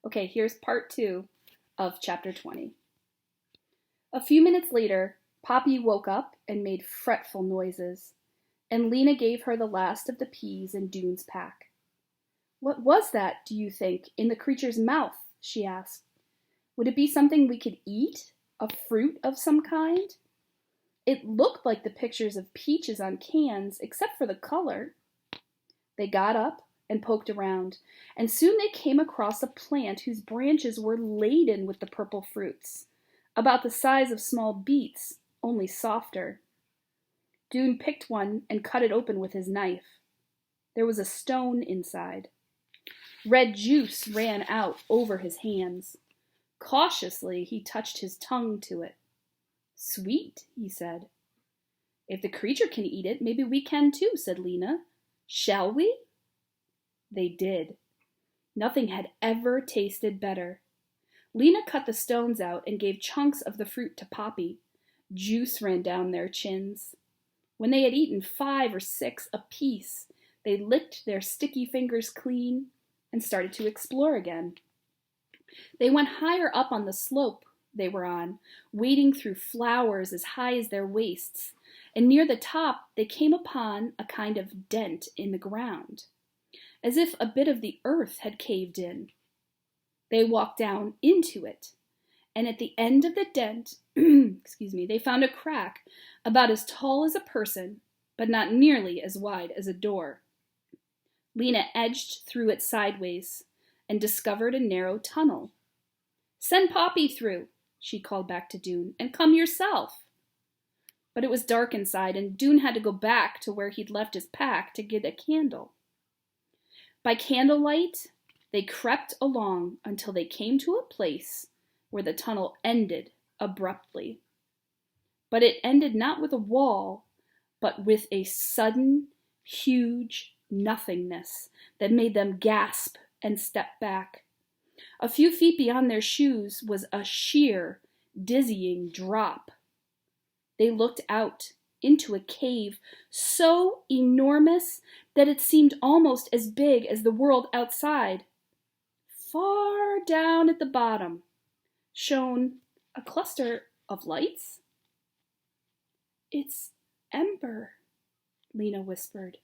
Okay, here's part 2 of chapter 20. A few minutes later, Poppy woke up and made fretful noises, and Lena gave her the last of the peas in Dune's pack. "What was that, do you think, in the creature's mouth?" she asked. "Would it be something we could eat? A fruit of some kind? It looked like the pictures of peaches on cans, except for the color." They got up and poked around, and soon they came across a plant whose branches were laden with the purple fruits, about the size of small beets, only softer. Dune picked one and cut it open with his knife. There was a stone inside. Red juice ran out over his hands. Cautiously, he touched his tongue to it. "Sweet," he said. "If the creature can eat it, maybe we can too," said Lena. "Shall we?" They did. Nothing had ever tasted better. Lena cut the stones out and gave chunks of the fruit to Poppy. Juice ran down their chins. When they had eaten 5 or 6 apiece, they licked their sticky fingers clean and started to explore again. They went higher up on the slope they were on, wading through flowers as high as their waists, and near the top they came upon a kind of dent in the ground, as if a bit of the earth had caved in. They walked down into it, and at the end of the dent, they found a crack about as tall as a person, but not nearly as wide as a door. Lena edged through it sideways and discovered a narrow tunnel. "Send Poppy through," she called back to Dune, "and come yourself." But it was dark inside, and Dune had to go back to where he'd left his pack to get a candle. By candlelight, they crept along until they came to a place where the tunnel ended abruptly. But it ended not with a wall, but with a sudden, huge nothingness that made them gasp and step back. A few feet beyond their shoes was a sheer, dizzying drop. They looked out into a cave so enormous that it seemed almost as big as the world outside. Far down at the bottom shone a cluster of lights. "It's Ember," Lena whispered.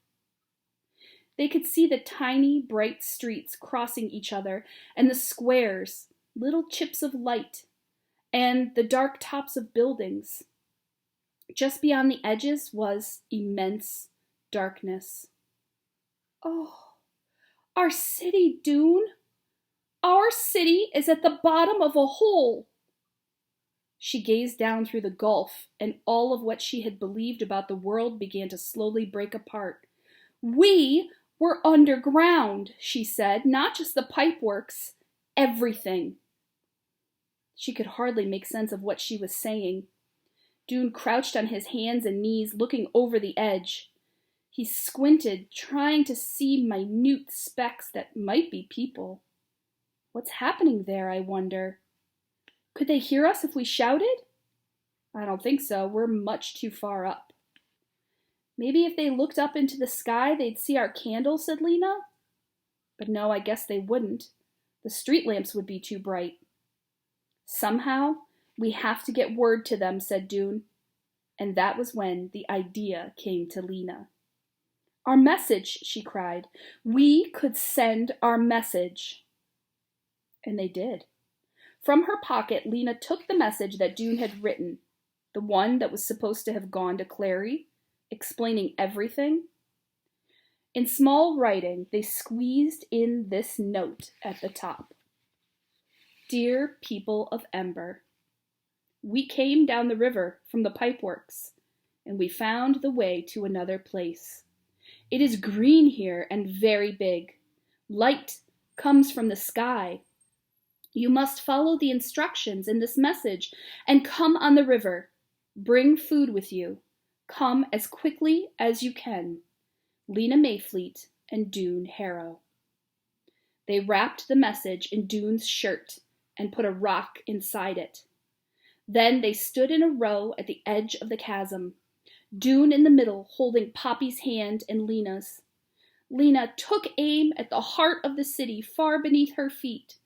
They could see the tiny, bright streets crossing each other, and the squares, little chips of light, and the dark tops of buildings. Just beyond the edges was immense darkness. "Oh, our city, Dune! Our city is at the bottom of a hole!" She gazed down through the gulf, and all of what she had believed about the world began to slowly break apart. "We were underground," she said, "not just the pipeworks, everything." She could hardly make sense of what she was saying. Dune crouched on his hands and knees, looking over the edge. He squinted, trying to see minute specks that might be people. "What's happening there, I wonder? Could they hear us if we shouted?" "I don't think so. We're much too far up." "Maybe if they looked up into the sky, they'd see our candle," said Lena. "But no, I guess they wouldn't. The street lamps would be too bright." "Somehow, we have to get word to them," said Dune. And that was when the idea came to Lena. "Our message," she cried. "We could send our message." And they did. From her pocket, Lena took the message that Dune had written, the one that was supposed to have gone to Clary, explaining everything. In small writing, they squeezed in this note at the top. "Dear people of Ember, we came down the river from the pipeworks, and we found the way to another place. It is green here and very big. Light comes from the sky. You must follow the instructions in this message and come on the river. Bring food with you. Come as quickly as you can. Lena Mayfleet and Dune Harrow." They wrapped the message in Dune's shirt and put a rock inside it. Then they stood in a row at the edge of the chasm, Dune in the middle, holding Poppy's hand and Lena's. Lena took aim at the heart of the city far beneath her feet.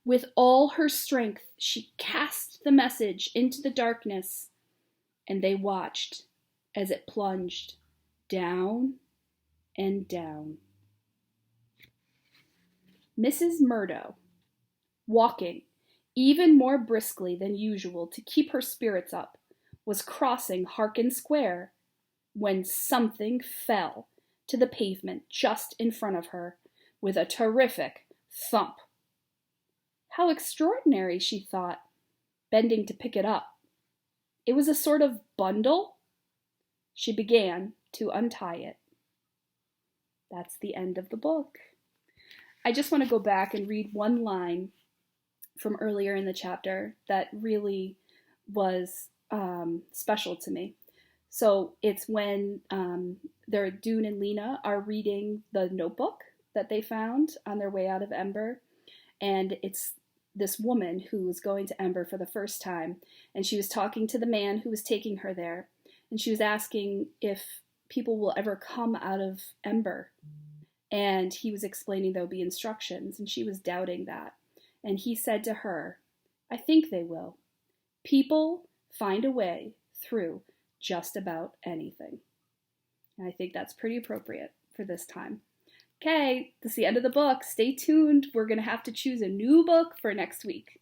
With all her strength, she cast the message into the darkness, and they watched as it plunged down and down. Mrs. Murdo, walking even more briskly than usual to keep her spirits up, was crossing Harkin Square when something fell to the pavement just in front of her with a terrific thump. How extraordinary, she thought, bending to pick it up. It was a sort of bundle. She began to untie it. That's the end of the book. I just want to go back and read one line from earlier in the chapter that really was special to me. So it's when Dune and Lena are reading the notebook that they found on their way out of Ember, and it's this woman who was going to Ember for the first time, and she was talking to the man who was taking her there, and she was asking if people will ever come out of Ember, and he was explaining there'll be instructions, and she was doubting that, and he said to her, "I think they will. People find a way through just about anything." And I think that's pretty appropriate for this time. Okay, that's the end of the book. Stay tuned. We're going to have to choose a new book for next week.